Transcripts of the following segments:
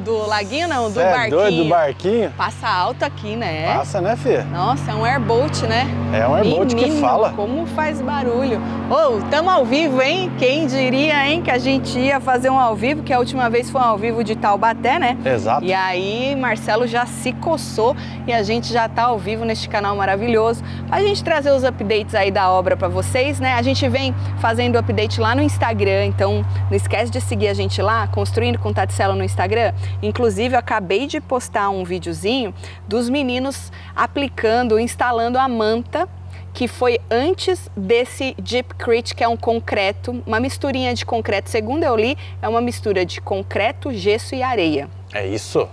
do laguinho, não, do Cê é barquinho. doido do barquinho? Passa alto aqui, né? Passa, né, filha? Nossa, é um airboat, né? É um airboat que fala. Como faz barulho. Ô, tamo ao vivo, hein? Quem diria, hein, que a gente ia fazer um ao vivo, que a última vez foi um ao vivo de Taubaté, né? Exato. E aí, Marcelo já se coçou e a gente já tá ao vivo neste canal maravilhoso. Pra gente trazer os updates aí da obra pra vocês, né? A gente vem fazendo update lá no Instagram, então não esquece de seguir a gente lá, Construindo com Taticelo no Instagram. Inclusive, eu acabei de postar um videozinho dos meninos aplicando, instalando a manta, que foi antes desse Deepcrete, que é um concreto, uma misturinha de concreto. Segundo eu li, é uma mistura de concreto, gesso e areia. É isso.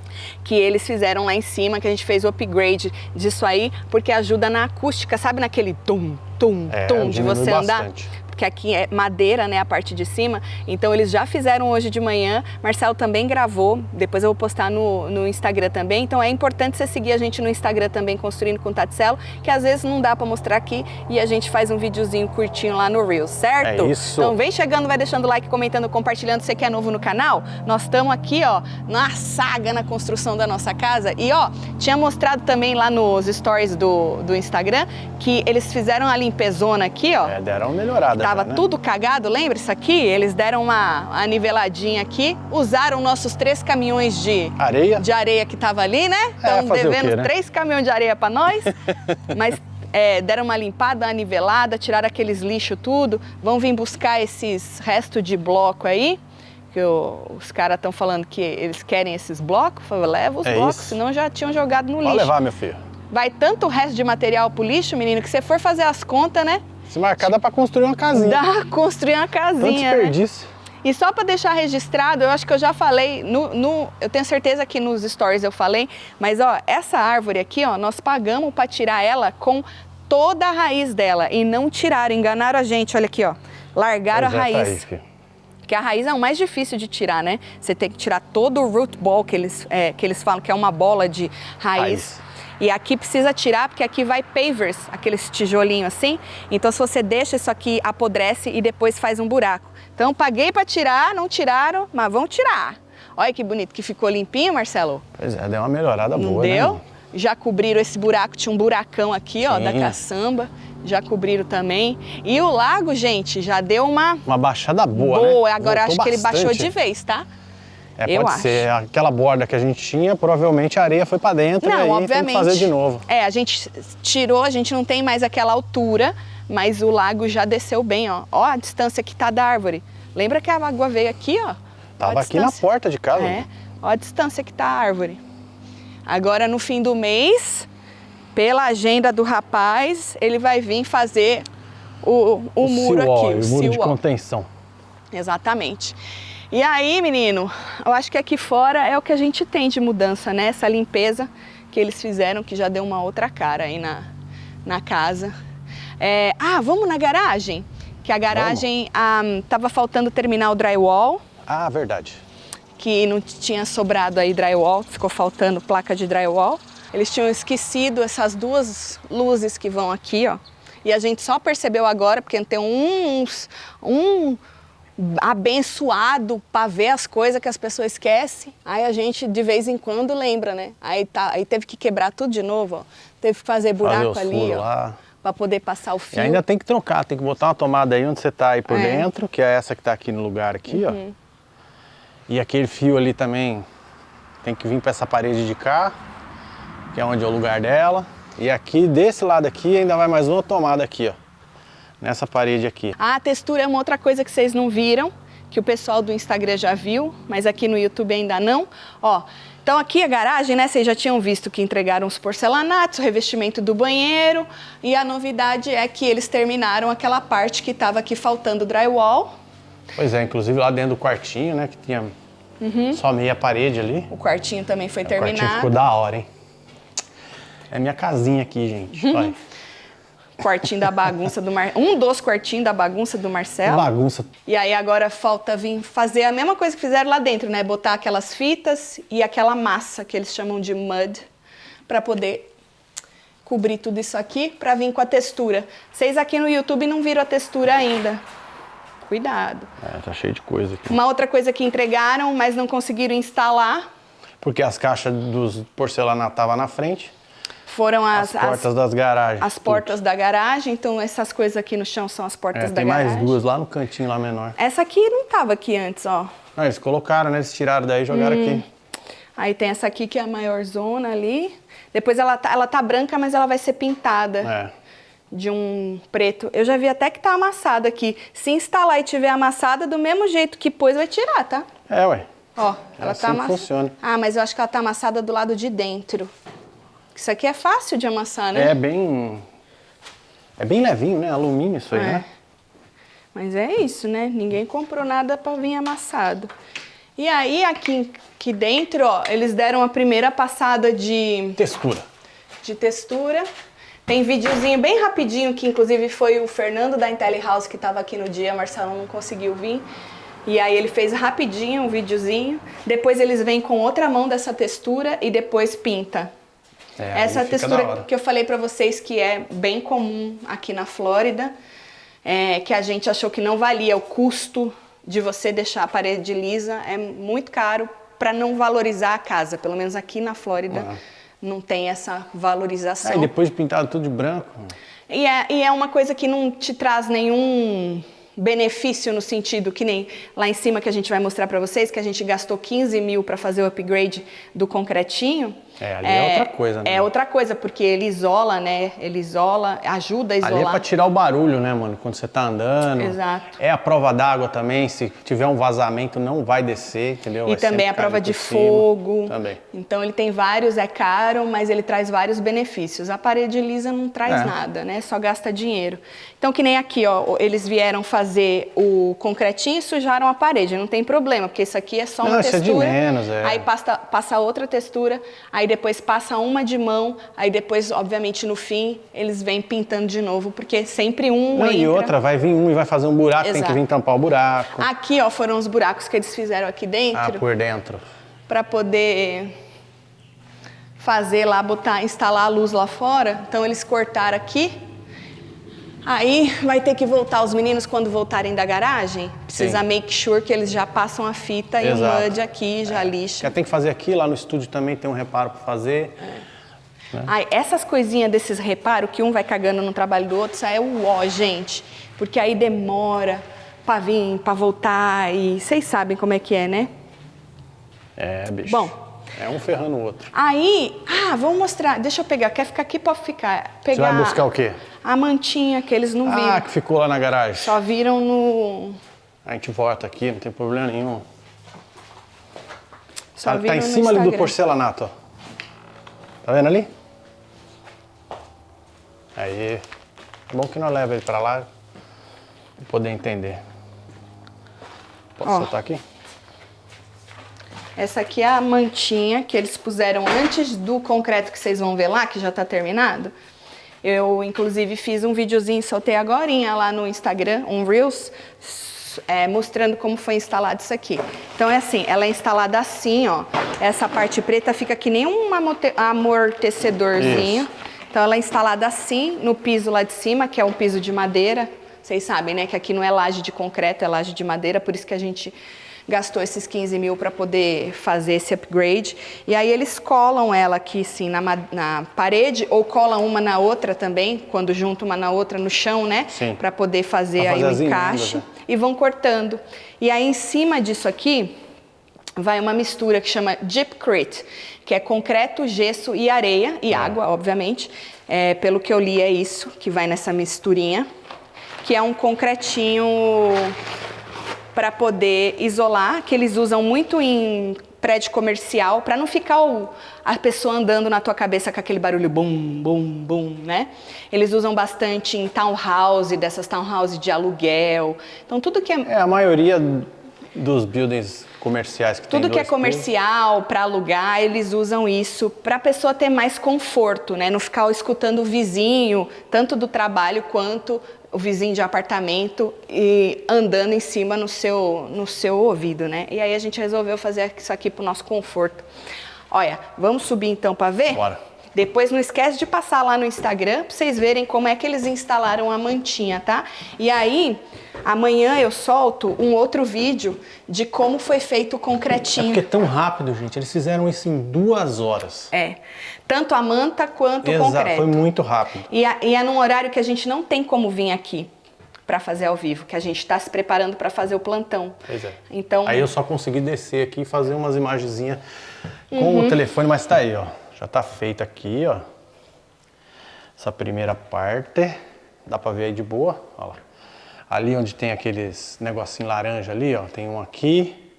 Que eles fizeram lá em cima, que a gente fez o upgrade disso aí, porque ajuda na acústica, sabe naquele tum, tum, tum de você andar? Bastante. Que aqui é madeira, né, a parte de cima. Então eles já fizeram hoje de manhã. Marcelo também gravou, depois eu vou postar no Instagram também. Então é importante você seguir a gente no Instagram também, Construindo com Taticelo, que às vezes não dá para mostrar aqui e a gente faz um videozinho curtinho lá no Reels, certo? É isso. Então vem chegando, vai deixando like, comentando, compartilhando. Você que é novo no canal, nós estamos aqui, ó, na saga, na construção da nossa casa. E ó, tinha mostrado também lá nos stories do Instagram que eles fizeram a limpezona aqui, ó. É, deram uma melhorada. Tava né? tudo cagado, lembra isso aqui? Eles deram uma niveladinha aqui, usaram nossos 3 caminhões de areia que tava ali, né? Estão devendo 3 caminhões de areia para nós, mas deram uma limpada, uma nivelada, tiraram aqueles lixos tudo, vão vir buscar esses restos de bloco aí, que os caras estão falando que eles querem esses blocos, leva os blocos, senão já tinham jogado no lixo. Pode levar, meu filho. Vai tanto resto de material pro lixo, menino, que você for fazer as contas, né? Se marcar, dá pra construir uma casinha. Dá pra construir uma casinha, tanto desperdício. Né? E só para deixar registrado, eu acho que eu já falei, eu tenho certeza que nos stories eu falei, mas ó, essa árvore aqui, ó, nós pagamos para tirar ela com toda a raiz dela e não tiraram, enganaram a gente, olha aqui, ó, largaram a raiz. Que a raiz é o mais difícil de tirar, né? Você tem que tirar todo o root ball que eles falam que é uma bola de raiz. E aqui precisa tirar, porque aqui vai pavers, aqueles tijolinhos assim. Então, se você deixa isso aqui, apodrece e depois faz um buraco. Então, paguei para tirar, não tiraram, mas vão tirar. Olha que bonito que ficou limpinho, Marcelo. Pois é, deu uma melhorada boa, deu? Né? Já cobriram esse buraco, tinha um buracão aqui, ó, da caçamba. Já cobriram também. E o lago, gente, já deu uma baixada boa, né? Agora acho que ele baixou de vez, tá? Pode ser. Aquela borda que a gente tinha, provavelmente a areia foi para dentro e aí obviamente, tem que fazer de novo. A gente tirou, a gente não tem mais aquela altura, mas o lago já desceu bem, ó. Ó a distância que tá da árvore. Lembra que a água veio aqui, ó? Tava aqui na porta de casa. Ó a distância que tá a árvore. Agora, no fim do mês, pela agenda do rapaz, ele vai vir fazer o muro aqui. O muro de contenção. Exatamente. E aí, menino, eu acho que aqui fora é o que a gente tem de mudança, né? Essa limpeza que eles fizeram, que já deu uma outra cara aí na casa. Vamos na garagem? Que a garagem tava faltando terminar o drywall. Ah, verdade. Que não tinha sobrado aí drywall, ficou faltando placa de drywall. Eles tinham esquecido essas 2 luzes que vão aqui, ó. E a gente só percebeu agora, porque tem um abençoado para ver as coisas que as pessoas esquecem. Aí a gente de vez em quando lembra, né? Aí teve que quebrar tudo de novo, ó. Teve que fazer buraco ali, ó, para poder passar o fio. E ainda tem que trocar, tem que botar uma tomada aí onde você tá aí por dentro, que é essa que tá aqui no lugar aqui, ó. E aquele fio ali também tem que vir para essa parede de cá, que é onde é o lugar dela. E aqui desse lado aqui ainda vai mais uma tomada aqui, ó. Nessa parede aqui. A textura é uma outra coisa que vocês não viram, que o pessoal do Instagram já viu, mas aqui no YouTube ainda não. Ó, então aqui a garagem, né, vocês já tinham visto que entregaram os porcelanatos, o revestimento do banheiro, e a novidade é que eles terminaram aquela parte que estava aqui faltando drywall. Pois é, inclusive lá dentro do quartinho, né, que tinha só meia parede ali. O quartinho também foi terminado. O quartinho ficou da hora, hein? É minha casinha aqui, gente, olha. Quartinho da bagunça do um dos quartinhos da bagunça do Marcelo. Bagunça. E aí agora falta vir fazer a mesma coisa que fizeram lá dentro, né? Botar aquelas fitas e aquela massa que eles chamam de mud para poder cobrir tudo isso aqui para vir com a textura. Vocês aqui no YouTube não viram a textura ainda. Cuidado. Tá cheio de coisa aqui. Uma outra coisa que entregaram, mas não conseguiram instalar, Porque as caixas dos porcelanato estavam na frente. Foram as portas das garagens. As portas da garagem, então essas coisas aqui no chão são as portas da garagem. Tem mais duas lá no cantinho, lá menor. Essa aqui não tava aqui antes, ó. Não, eles colocaram, né? Eles tiraram daí e jogaram aqui. Aí tem essa aqui que é a maior zona ali. Depois ela tá branca, mas ela vai ser pintada de um preto. Eu já vi até que tá amassada aqui. Se instalar e tiver amassada, do mesmo jeito que pôs, vai tirar, tá? Ué. Ó, ela assim tá amassada. Funciona. Ah, mas eu acho que ela tá amassada do lado de dentro. Isso aqui é fácil de amassar, né? É bem levinho, né? Alumínio isso aí, né? Mas é isso, né? Ninguém comprou nada para vir amassado. E aí, aqui dentro, ó, eles deram a primeira passada de textura. Tem videozinho bem rapidinho, que inclusive foi o Fernando da IntelliHouse que estava aqui no dia, Marcelo não conseguiu vir. E aí ele fez rapidinho um videozinho. Depois eles vêm com outra mão dessa textura e depois pinta. Essa textura que eu falei para vocês que é bem comum aqui na Flórida, que a gente achou que não valia o custo de você deixar a parede lisa, é muito caro para não valorizar a casa. Pelo menos aqui na Flórida não tem essa valorização. E depois pintado tudo de branco. E é uma coisa que não te traz nenhum benefício no sentido que nem lá em cima que a gente vai mostrar para vocês, que a gente gastou 15 mil para fazer o upgrade do concretinho. Ali é outra coisa, né? É outra coisa, porque ele isola, né? Ele isola, ajuda a isolar. Ali é para tirar o barulho, né, mano? Quando você tá andando. Exato. É a prova d'água também, se tiver um vazamento não vai descer, entendeu? E também a prova de fogo. Também. Então ele tem vários, é caro, mas ele traz vários benefícios. A parede lisa não traz nada, né? Só gasta dinheiro. Então que nem aqui, ó, eles vieram fazer o concretinho e sujaram a parede, não tem problema, porque isso aqui é só uma textura. Isso é de menos, Aí passa outra textura, aí depois passa uma de mão, aí depois, obviamente, no fim, eles vêm pintando de novo, porque sempre entra. E outra, vai vir um e vai fazer um buraco, tem que vir tampar o buraco. Aqui, ó, foram os buracos que eles fizeram aqui dentro. Por dentro. Para poder fazer lá, instalar a luz lá fora. Então, eles cortaram aqui. Aí, vai ter que voltar, os meninos, quando voltarem da garagem, precisa make sure que eles já passam a fita e o mud aqui, já lixa. Já tem que fazer aqui, lá no estúdio também tem um reparo para fazer. Né? Aí, essas coisinhas desses reparos, que um vai cagando no trabalho do outro, isso aí é o ó, gente. Porque aí demora para vir, para voltar, e vocês sabem como é que é, né? Bicho. Bom. É um ferrando o outro. Aí, vamos mostrar. Deixa eu pegar. Quer ficar aqui? Pode ficar. Você vai buscar o quê? A mantinha que eles não viram. Que ficou lá na garagem. Só viram no... A gente volta aqui, não tem problema nenhum. Só tá em cima ali do porcelanato, ó. Tá vendo ali? Aí. É bom que nós leva ele pra lá pra poder entender. Posso soltar aqui? Essa aqui é a mantinha que eles puseram antes do concreto que vocês vão ver lá, que já tá terminado. Eu, inclusive, fiz um videozinho, soltei agorinha lá no Instagram, um Reels, mostrando como foi instalado isso aqui. Então, é assim, ela é instalada assim, ó. Essa parte preta fica que nem um amortecedorzinho. Isso. Então, ela é instalada assim, no piso lá de cima, que é um piso de madeira. Vocês sabem, né, que aqui não é laje de concreto, é laje de madeira, por isso que a gente gastou esses 15 mil para poder fazer esse upgrade. E aí eles colam ela aqui, sim, na parede, ou colam uma na outra também, quando juntam uma na outra no chão, né? Para poder fazer aí o encaixe. E vão cortando. E aí em cima disso aqui, vai uma mistura que chama Gypcrete, que é concreto, gesso e areia, e água, obviamente. Pelo que eu li é isso, que vai nessa misturinha, que é um concretinho para poder isolar, que eles usam muito em prédio comercial, para não ficar a pessoa andando na tua cabeça com aquele barulho bum, bum, bum, né? Eles usam bastante em townhouse, dessas townhouse de aluguel. Então tudo que a maioria dos buildings comerciais que tem tudo que é comercial para alugar, eles usam isso para a pessoa ter mais conforto, né? Não ficar escutando o vizinho, tanto do trabalho quanto o vizinho de apartamento e andando em cima no seu ouvido, né? E aí a gente resolveu fazer isso aqui pro nosso conforto. Olha, vamos subir então para ver? Bora. Depois não esquece de passar lá no Instagram pra vocês verem como é que eles instalaram a mantinha, tá? E aí, amanhã eu solto um outro vídeo de como foi feito o concretinho. É porque é tão rápido, gente. Eles fizeram isso em 2 horas. É, tanto a manta quanto o concreto. Foi muito rápido. E é num horário que a gente não tem como vir aqui para fazer ao vivo, que a gente está se preparando para fazer o plantão. Pois é. Então, aí eu só consegui descer aqui e fazer umas imagenzinhas com o telefone, mas tá aí, ó. Já tá feito aqui, ó. Essa primeira parte. Dá pra ver aí de boa, ó lá. Ali onde tem aqueles negocinho laranja ali, ó. Tem um aqui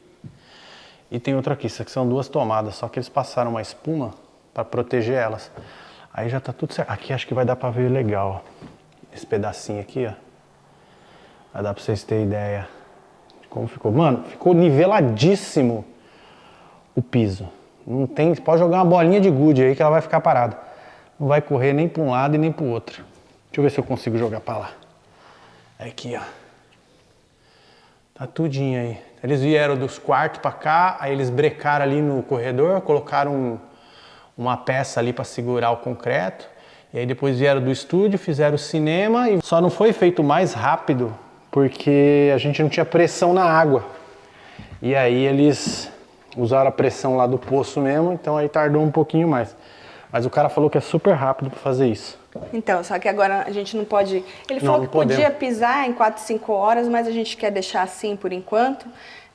e tem outro aqui. Isso aqui são 2 tomadas, só que eles passaram uma espuma para proteger elas. Aí já tá tudo certo. Aqui acho que vai dar pra ver legal, ó. Esse pedacinho aqui, ó. Vai dar pra vocês terem ideia de como ficou. Mano, ficou niveladíssimo o piso. Não tem, pode jogar uma bolinha de gude aí que ela vai ficar parada. Não vai correr nem para um lado e nem para o outro. Deixa eu ver se eu consigo jogar para lá. Aqui, ó. Tá tudinho aí. Eles vieram dos quartos para cá, aí eles brecaram ali no corredor, colocaram uma peça ali para segurar o concreto. E aí depois vieram do estúdio, fizeram o cinema e só não foi feito mais rápido porque a gente não tinha pressão na água. E aí eles usaram a pressão lá do poço mesmo, então aí tardou um pouquinho mais. Mas o cara falou que é super rápido para fazer isso. Então, só que agora a gente não pode... Ele falou que podia pisar em 4, 5 horas, mas a gente quer deixar assim por enquanto,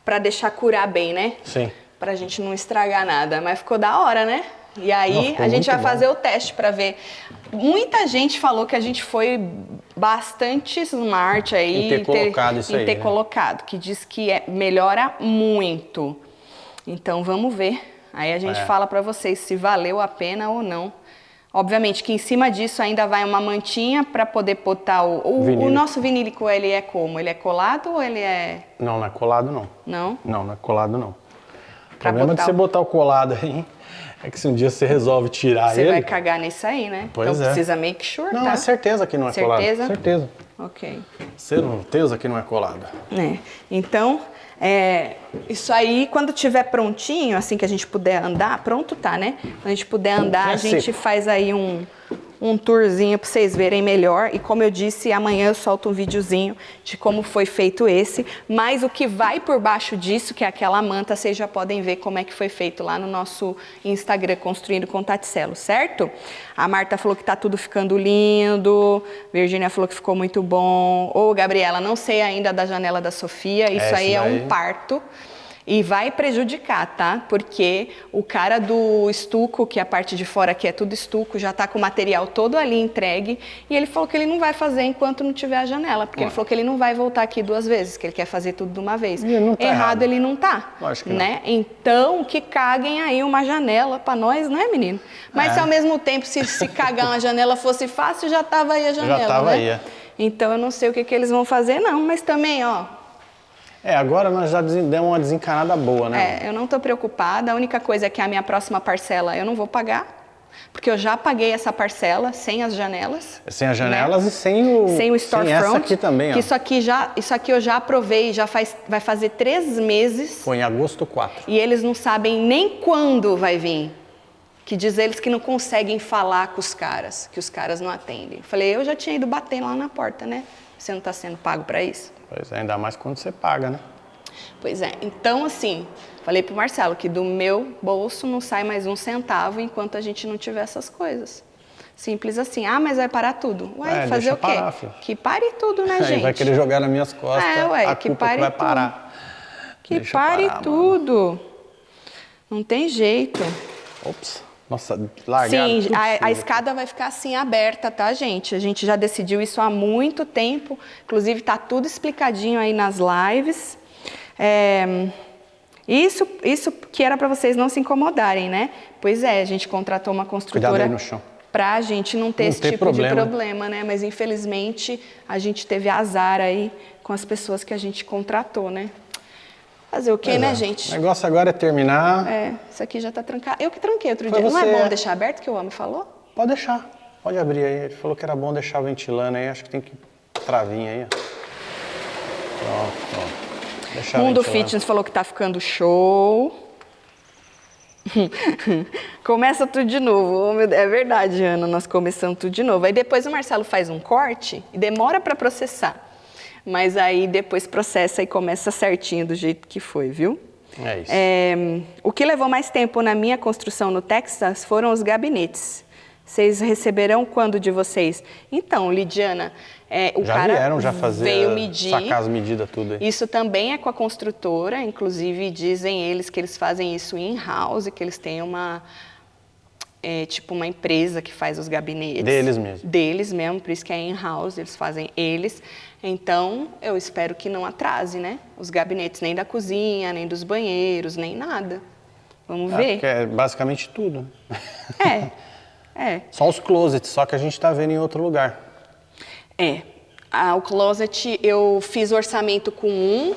para deixar curar bem, né? Sim. Pra gente não estragar nada. Mas ficou da hora, né? E aí a gente vai fazer o teste para ver. Muita gente falou que a gente foi bastante smart aí em ter colocado isso aí, colocado, que diz que melhora muito. Então vamos ver. Aí a gente fala para vocês se valeu a pena ou não. Obviamente que em cima disso ainda vai uma mantinha para poder botar o nosso vinílico. Ele é como? Ele é colado ou ele é... Não, não é colado não. Não? Não é colado não. O problema de você botar o colado aí é que se um dia você resolve tirar ele... Você vai cagar nisso aí, né? Pois então precisa make sure, não, tá? é certeza que não é colado. Certeza? Certeza. Ok. Certeza que não é colado. Então, isso aí, quando tiver prontinho, assim que a gente puder andar, pronto tá, né? Quando a gente puder andar, a gente faz aí um tourzinho para vocês verem melhor. E como eu disse, amanhã eu solto um videozinho de como foi feito esse. Mas o que vai por baixo disso, que é aquela manta, vocês já podem ver como é que foi feito lá no nosso Instagram, Construindo com Taticelo, certo? A Marta falou que tá tudo ficando lindo. Virgínia falou que ficou muito bom. Ô, Gabriela, não sei ainda da janela da Sofia. Isso aí é um parto. E vai prejudicar, tá? Porque o cara do estuco, que a parte de fora aqui é tudo estuco, já tá com o material todo ali entregue. E ele falou que ele não vai fazer enquanto não tiver a janela. Porque ele falou que ele não vai voltar aqui 2 vezes, que ele quer fazer tudo de uma vez. Errado ele não tá. Lógico que né? Então, que caguem aí uma janela pra nós, né, menino? Mas se ao mesmo tempo, se cagar uma janela fosse fácil, já tava aí a janela, já tava né? aí. Então, eu não sei o que eles vão fazer, não. Mas também, ó... agora nós já demos uma desencanada boa, né? Eu não tô preocupada. A única coisa é que a minha próxima parcela eu não vou pagar, porque eu já paguei essa parcela sem as janelas. Sem as janelas, né? e sem o storefront. Essa aqui também, ó. Isso aqui eu já aprovei, vai fazer 3 meses. Foi em agosto 4. E eles não sabem nem quando vai vir. Que diz eles que não conseguem falar com os caras, que os caras não atendem. Falei, eu já tinha ido bater lá na porta, né? Você não está sendo pago para isso? Pois é, ainda mais quando você paga, né? Pois é. Então, assim, falei pro Marcelo que do meu bolso não sai mais 1 centavo enquanto a gente não tiver essas coisas. Simples assim. Ah, mas vai parar tudo. Ué, fazer o quê? Parar, que pare tudo, né, gente? Vai querer jogar nas minhas costas, a que culpa pare que vai tudo. parar. Que pare tudo. Não tem jeito. Ops. Nossa, largado. Sim, a escada vai ficar assim aberta, tá, gente? A gente já decidiu isso há muito tempo. Inclusive, tá tudo explicadinho aí nas lives. Isso que era para vocês não se incomodarem, né? Pois é, a gente contratou uma construtora pra gente não ter esse tipo de problema, né? Mas infelizmente a gente teve azar aí com as pessoas que a gente contratou, né? Fazer o quê, né, gente? O negócio agora é terminar. Isso aqui já tá trancado. Eu que tranquei outro dia. Não é bom deixar aberto, que o homem falou? Pode deixar. Pode abrir aí. Ele falou que era bom deixar ventilando aí. Acho que tem que travinha aí, ó. Pronto. Mundo Fitness falou que tá ficando show. Começa tudo de novo. É verdade, Ana, nós começamos tudo de novo. Aí depois o Marcelo faz um corte e demora para processar. Mas aí depois processa e começa certinho do jeito que foi, viu? É isso. O que levou mais tempo na minha construção no Texas foram os gabinetes. Vocês receberão quando de vocês? Então, Lidiana, o já cara vieram já fazer, veio medir. sacar as medidas tudo aí. Isso também é com a construtora, inclusive dizem eles que eles fazem isso in-house, que eles têm tipo uma empresa que faz os gabinetes. Deles mesmo. Deles mesmo, por isso que é in-house, eles fazem eles. Então, eu espero que não atrase, né? Os gabinetes, nem da cozinha, nem dos banheiros, nem nada. Vamos ver. Porque é basicamente tudo. É. Só os closets, só que a gente tá vendo em outro lugar. O closet, eu fiz orçamento com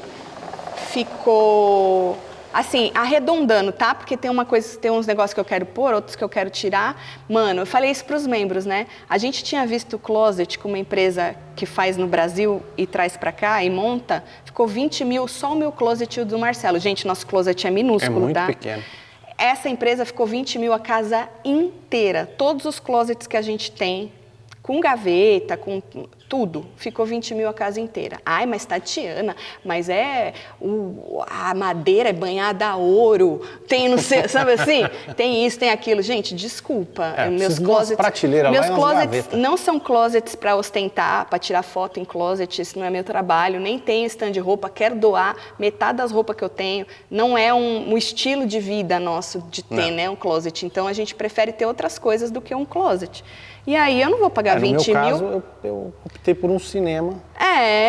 ficou... Assim, arredondando, tá? Porque tem uns negócios que eu quero pôr, outros que eu quero tirar. Mano, eu falei isso pros membros, né? A gente tinha visto o closet com uma empresa que faz no Brasil e traz pra cá e monta. Ficou 20 mil, só o meu closet e o do Marcelo. Gente, nosso closet é minúsculo, é muito tá? pequeno. Essa empresa ficou 20 mil a casa inteira. Todos os closets que a gente tem, com gaveta, com tudo, ficou 20 mil a casa inteira. Ai, mas Tatiana, mas a madeira é banhada a ouro, tem não sei, sabe assim? Tem isso, tem aquilo. Gente, desculpa, meus closets não são closets para ostentar, para tirar foto em closet, isso não é meu trabalho, nem tenho stand de roupa, quero doar metade das roupas que eu tenho, não é um estilo de vida nosso de ter, né, um closet. Então a gente prefere ter outras coisas do que um closet. E aí eu não vou pagar 20 mil. No meu caso, eu optei por um cinema.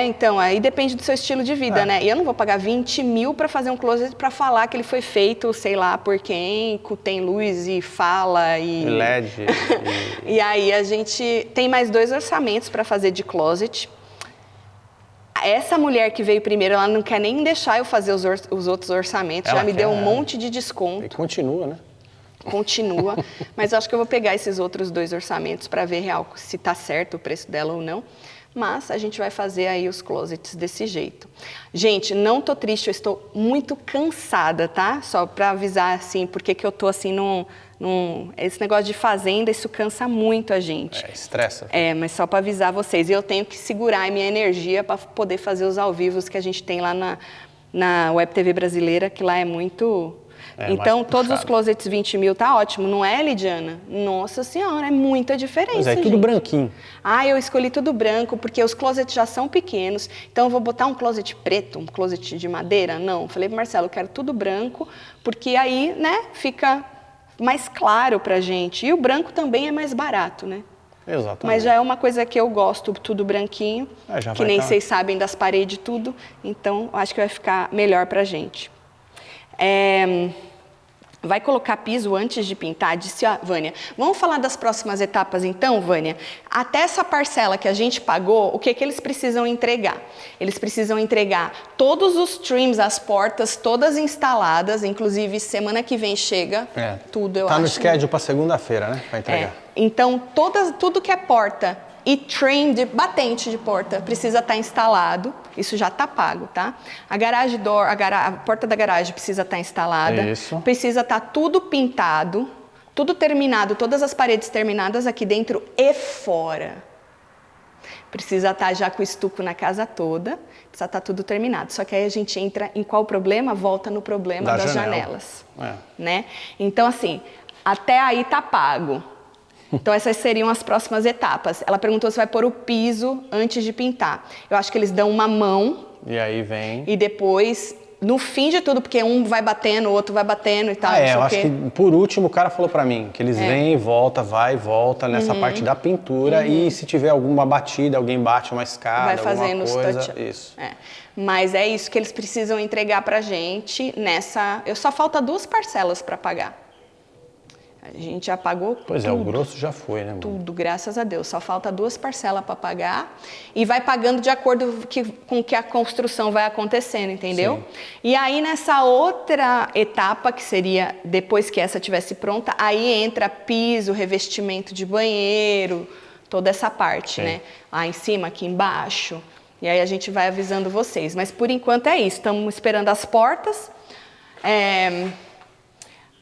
Então, aí depende do seu estilo de vida, né? E eu não vou pagar 20 mil para fazer um closet para falar que ele foi feito, sei lá, por quem, tem luz e fala e... LED. E aí a gente tem mais 2 orçamentos para fazer de closet. Essa mulher que veio primeiro, ela não quer nem deixar eu fazer os outros orçamentos, já me deu um monte de desconto. E continua, né? Continua, mas eu acho que eu vou pegar esses outros 2 orçamentos para ver real se está certo o preço dela ou não. Mas a gente vai fazer aí os closets desse jeito. Gente, não tô triste, eu estou muito cansada, tá? Só para avisar, assim, porque que eu tô assim esse negócio de fazenda, isso cansa muito a gente. Estressa. Mas só para avisar vocês. E eu tenho que segurar a minha energia para poder fazer os ao vivos que a gente tem lá na Web TV brasileira, que lá é muito... Então, todos os closets 20 mil tá ótimo, não é, Lidiana? Nossa Senhora, é muita diferença, Pois é, gente. tudo branquinho. Eu escolhi tudo branco, porque os closets já são pequenos, então eu vou botar um closet preto, um closet de madeira? Não, falei pro Marcelo, eu quero tudo branco, porque aí, né, fica mais claro pra gente. E o branco também é mais barato, né? Exatamente. Mas já é uma coisa que eu gosto, tudo branquinho, que nem vocês sabem das paredes tudo, então acho que vai ficar melhor pra gente. Vai colocar piso antes de pintar? Disse a Vânia. Vamos falar das próximas etapas então, Vânia? Até essa parcela que a gente pagou, o que eles precisam entregar? Eles precisam entregar todos os trims, as portas, todas instaladas, inclusive semana que vem chega tudo, eu acho. Tá no schedule para segunda-feira, né? Para entregar. Então, tudo que é porta e trim de batente de porta precisa estar instalado, isso já está pago, tá? A garage door, a porta da garagem precisa estar instalada, precisa estar tudo pintado, tudo terminado, todas as paredes terminadas aqui dentro e fora. Precisa estar já com o estuco na casa toda, precisa estar tudo terminado. Só que aí a gente entra em qual problema? Volta no problema das janelas, né? Então, assim, até aí tá pago. Então, essas seriam as próximas etapas. Ela perguntou se vai pôr o piso antes de pintar. Eu acho que eles dão uma mão. E aí vem... E depois, no fim de tudo, porque um vai batendo, o outro vai batendo e tal. Eu acho que, por último, o cara falou pra mim que eles vêm e volta, vai e volta nessa parte da pintura. E se tiver alguma batida, alguém bate uma escada, vai fazendo alguma coisa, isso. Mas é isso que eles precisam entregar pra gente nessa... Só falta 2 parcelas para pagar. A gente já pagou Pois tudo, o grosso já foi, né? Tudo, graças a Deus. Só falta 2 parcelas para pagar e vai pagando de acordo com que a construção vai acontecendo, entendeu? Sim. E aí, nessa outra etapa, que seria depois que essa estivesse pronta, aí entra piso, revestimento de banheiro, toda essa parte, né? Lá em cima, aqui embaixo. E aí a gente vai avisando vocês. Mas, por enquanto, é isso. Estamos esperando as portas.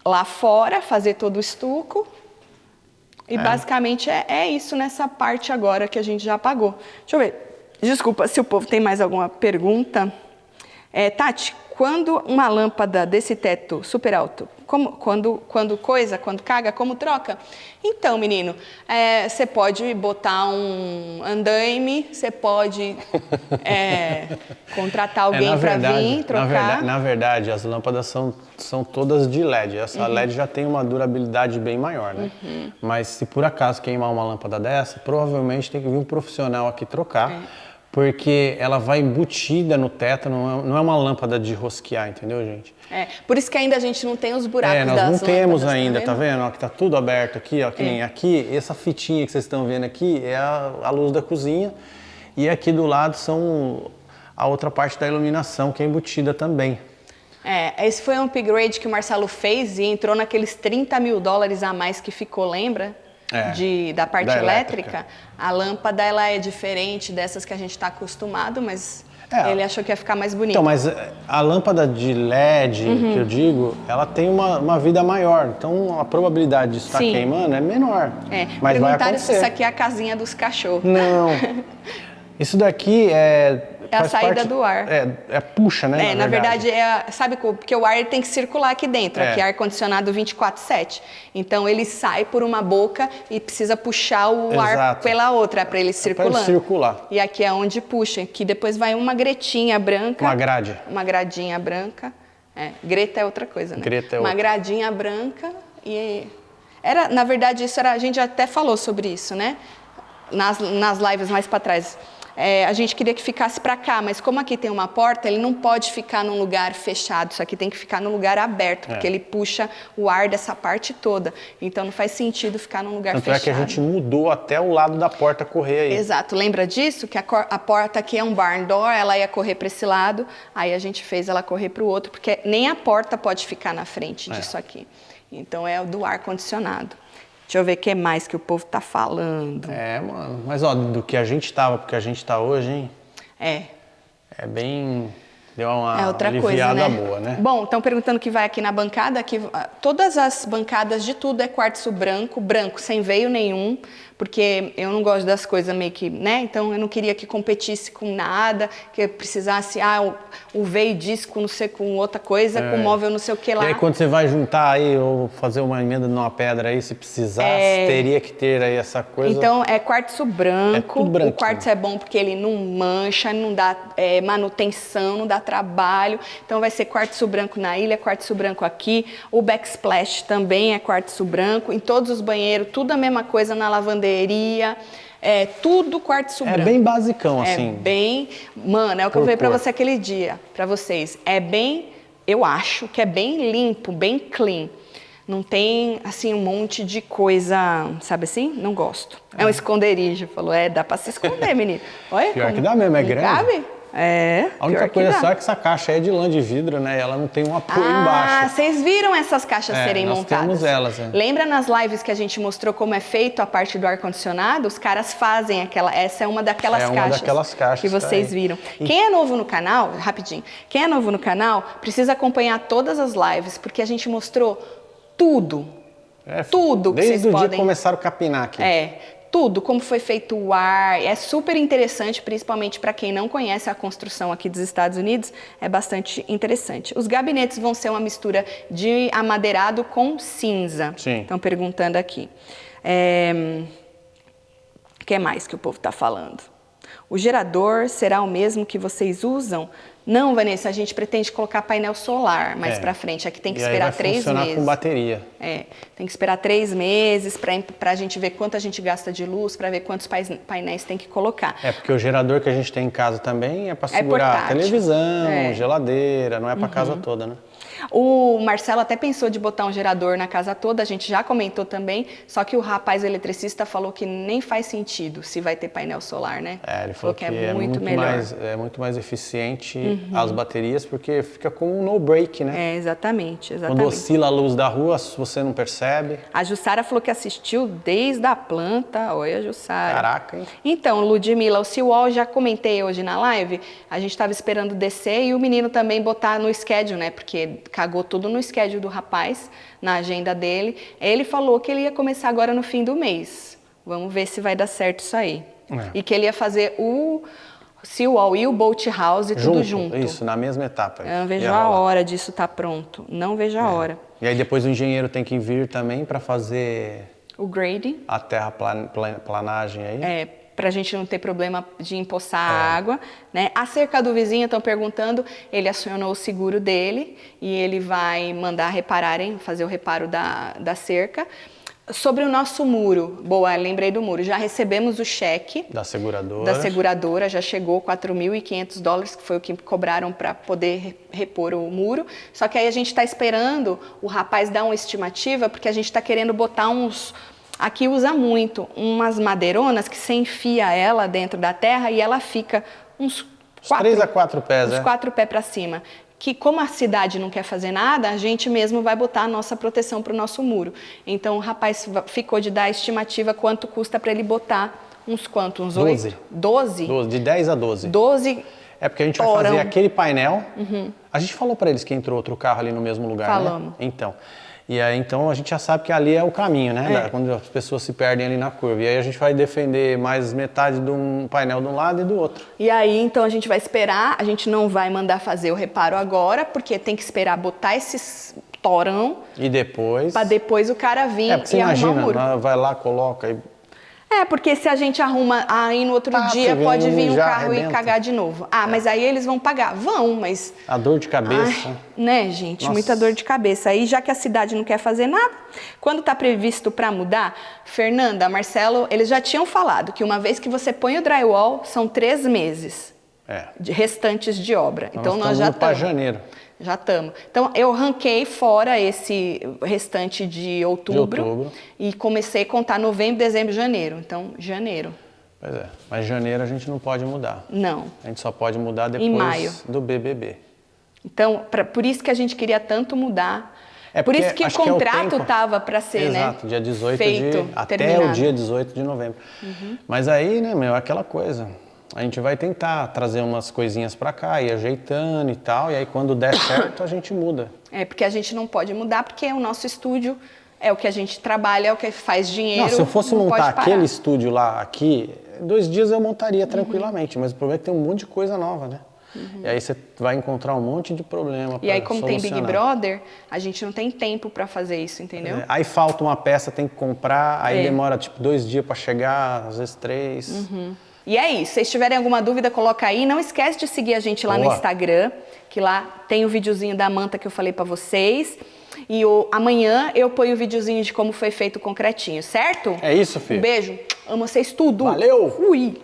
lá fora, fazer todo o estuco. E basicamente é isso nessa parte agora que a gente já apagou. Deixa eu ver. Desculpa se o povo tem mais alguma pergunta. Tati, quando uma lâmpada desse teto super alto, quando caga, como troca? Então, menino, você pode botar um andaime, você pode contratar alguém para vir trocar. Na verdade, as lâmpadas são todas de LED. Essa LED já tem uma durabilidade bem maior, né? Mas se por acaso queimar uma lâmpada dessa, provavelmente tem que vir um profissional aqui trocar. Porque ela vai embutida no teto, não é uma lâmpada de rosquear, entendeu, gente? Por isso que ainda a gente não tem os buracos das lâmpadas. Nós não temos ainda, tá vendo? Ó, que tá tudo aberto aqui, ó, que nem aqui, essa fitinha que vocês estão vendo aqui é a luz da cozinha. E aqui do lado são a outra parte da iluminação, que é embutida também. Esse foi um upgrade que o Marcelo fez e entrou naqueles $30 mil a mais que ficou, lembra? Da parte elétrica. A lâmpada ela é diferente dessas que a gente está acostumado, mas ele achou que ia ficar mais bonito. Então, mas a lâmpada de LED, que eu digo, ela tem uma vida maior. Então, a probabilidade de estar queimando é menor. Mas vai acontecer. Se isso aqui é a casinha dos cachorros. Não. Isso daqui é a saída do ar. Puxa, né? Na verdade, sabe, porque o ar tem que circular aqui dentro. Aqui é ar-condicionado 24/7. Então, ele sai por uma boca e precisa puxar o ar pela outra, para ele circulando. Para ele circular. E aqui é onde puxa, que depois vai uma gretinha branca. Uma grade. Uma gradinha branca. Greta é outra coisa, né? Greta é uma gradinha branca e... Na verdade, a gente até falou sobre isso, né? Nas lives mais para trás. A gente queria que ficasse para cá, mas como aqui tem uma porta, ele não pode ficar num lugar fechado. Isso aqui tem que ficar num lugar aberto, porque ele puxa o ar dessa parte toda. Então não faz sentido ficar num lugar fechado. Tanto é que a gente mudou até o lado da porta correr aí. Exato. Lembra disso? Que a porta aqui é um barn door, ela ia correr para esse lado, aí a gente fez ela correr para o outro, porque nem a porta pode ficar na frente disso aqui. Então é o do ar-condicionado. Deixa eu ver o que mais que o povo tá falando. Mano. Mas, ó, do que a gente tava pro que a gente tá hoje, hein? É bem... Deu uma outra aliviada coisa, né? boa, né? Bom, estão perguntando que vai aqui na bancada. Aqui, todas as bancadas de tudo é quartzo branco, sem veio nenhum. Porque eu não gosto das coisas meio que, né? Então eu não queria que competisse com nada, que precisasse, o veio disco, não sei, com outra coisa, com móvel não sei o que lá. E aí quando você vai juntar aí, ou fazer uma emenda numa pedra aí, se precisasse, teria que ter aí essa coisa. Então é quartzo branco. O quartzo é bom porque ele não mancha, não dá manutenção, não dá trabalho. Então vai ser quartzo branco na ilha, quartzo branco aqui. O backsplash também é quartzo branco. Em todos os banheiros, tudo a mesma coisa na lavanderia. Tudo quartzo branco. É bem basicão, assim. Mano, é o que eu falei pra você aquele dia, pra vocês. Eu acho que é bem limpo, bem clean. Não tem, assim, um monte de coisa, sabe assim? Não gosto. É um esconderijo, falou. Dá pra se esconder, menino. Olha pior que dá mesmo, é grande. Cabe? A única coisa só é que essa caixa é de lã de vidro, né? Ela não tem um apoio embaixo. Vocês viram essas caixas serem montadas? Nós temos elas. Lembra nas lives que a gente mostrou como é feito a parte do ar-condicionado? Os caras fazem essa é uma daquelas caixas que vocês viram. Quem é novo no canal, rapidinho, quem é novo no canal precisa acompanhar todas as lives, porque a gente mostrou tudo. Tudo que vocês podem. Desde o dia que começaram a capinar aqui. Tudo, como foi feito o ar, é super interessante, principalmente para quem não conhece a construção aqui dos Estados Unidos, é bastante interessante. Os gabinetes vão ser uma mistura de amadeirado com cinza. Sim. Estão perguntando aqui. O que mais que o povo está falando? O gerador será o mesmo que vocês usam? Não, Vanessa, a gente pretende colocar painel solar mais pra frente. Aqui tem que esperar 3 meses. Funcionar com bateria. Tem que esperar 3 meses para a gente ver quanto a gente gasta de luz, para ver quantos painéis tem que colocar. Porque o gerador que a gente tem em casa também é para segurar televisão, geladeira, não é para casa toda, né? O Marcelo até pensou de botar um gerador na casa toda, a gente já comentou também, só que o rapaz eletricista falou que nem faz sentido se vai ter painel solar, né? Ele falou que é muito melhor. É muito mais eficiente as baterias, porque fica com um no-break, né? Exatamente. Quando oscila a luz da rua, você não percebe. A Jussara falou que assistiu desde a planta. Olha, Jussara. Caraca, hein? Então, Ludmilla, o Seawall, já comentei hoje na live, a gente estava esperando descer e o menino também botar no schedule, né? Porque cagou tudo no schedule do rapaz, na agenda dele. Ele falou que ele ia começar agora no fim do mês. Vamos ver se vai dar certo isso aí. E que ele ia fazer o Seawall e o Boat House tudo junto. Isso, na mesma etapa. Eu não vejo a hora disso estar pronto. Não vejo a hora. E aí depois o engenheiro tem que vir também para fazer o grading. A terraplanagem aí. Pra gente não ter problema de empoçar a água, né? A cerca do vizinho, estão perguntando, ele acionou o seguro dele e ele vai mandar repararem, fazer o reparo da cerca. Sobre o nosso muro, boa, lembrei do muro, já recebemos o cheque da seguradora, já chegou $4.500, que foi o que cobraram para poder repor o muro, só que aí a gente está esperando o rapaz dar uma estimativa, porque a gente está querendo botar aqui usa muito, umas madeironas que você enfia ela dentro da terra e ela fica uns 3 a 4 pés, uns 4 pés para cima. Que como a cidade não quer fazer nada, a gente mesmo vai botar a nossa proteção para o nosso muro. Então o rapaz ficou de dar a estimativa quanto custa para ele botar uns quantos? Uns 12. 12? 12, de 10 a 12. 12. É porque a gente vai fazer aquele painel. A gente falou para eles que entrou outro carro ali no mesmo lugar, Falamos. Né? Então. E aí, então, a gente já sabe que ali é o caminho, né? Quando as pessoas se perdem ali na curva. E aí a gente vai defender mais metade de um painel de um lado e do outro. E aí, então, a gente vai esperar, a gente não vai mandar fazer o reparo agora, porque tem que esperar botar esses torão. E depois... Para depois o cara vir porque você e arrumar imagina, o muro. Vai lá, coloca e... Porque se a gente arruma, aí no outro dia pode vir um carro arrebenta. E cagar de novo. Mas aí eles vão pagar. Vão, mas... A dor de cabeça. Né, gente? Nossa. Muita dor de cabeça. Aí, já que a cidade não quer fazer nada, quando está previsto para mudar, Fernanda, Marcelo, eles já tinham falado que uma vez que você põe o drywall, são 3 meses restantes de obra. Então nós já estamos para janeiro. Já estamos. Então, eu ranquei fora esse restante de outubro e comecei a contar novembro, dezembro, janeiro. Então, janeiro. Pois é, mas janeiro a gente não pode mudar. Não. A gente só pode mudar depois do BBB. Então, por isso que a gente queria tanto mudar. Por isso que o contrato estava para ser, Exato, dia 18 feito, até terminado. O dia 18 de novembro. Mas aí, né, meu, é aquela coisa... A gente vai tentar trazer umas coisinhas pra cá, ir ajeitando e tal, e aí quando der certo a gente muda. Porque a gente não pode mudar, porque o nosso estúdio é o que a gente trabalha, é o que faz dinheiro. Não, se eu fosse montar aquele estúdio lá, aqui, 2 dias eu montaria tranquilamente, mas o problema é que tem um monte de coisa nova, né? E aí você vai encontrar um monte de problema. E aí, como tem Big Brother, a gente não tem tempo para fazer isso, entendeu? Aí falta uma peça, tem que comprar, aí demora tipo 2 dias para chegar, às vezes 3. E é isso, se vocês tiverem alguma dúvida, coloca aí. Não esquece de seguir a gente lá no Instagram, que lá tem o videozinho da manta que eu falei pra vocês. E amanhã eu ponho o videozinho de como foi feito o concretinho, certo? É isso, filho. Um beijo, amo vocês tudo. Valeu! Fui!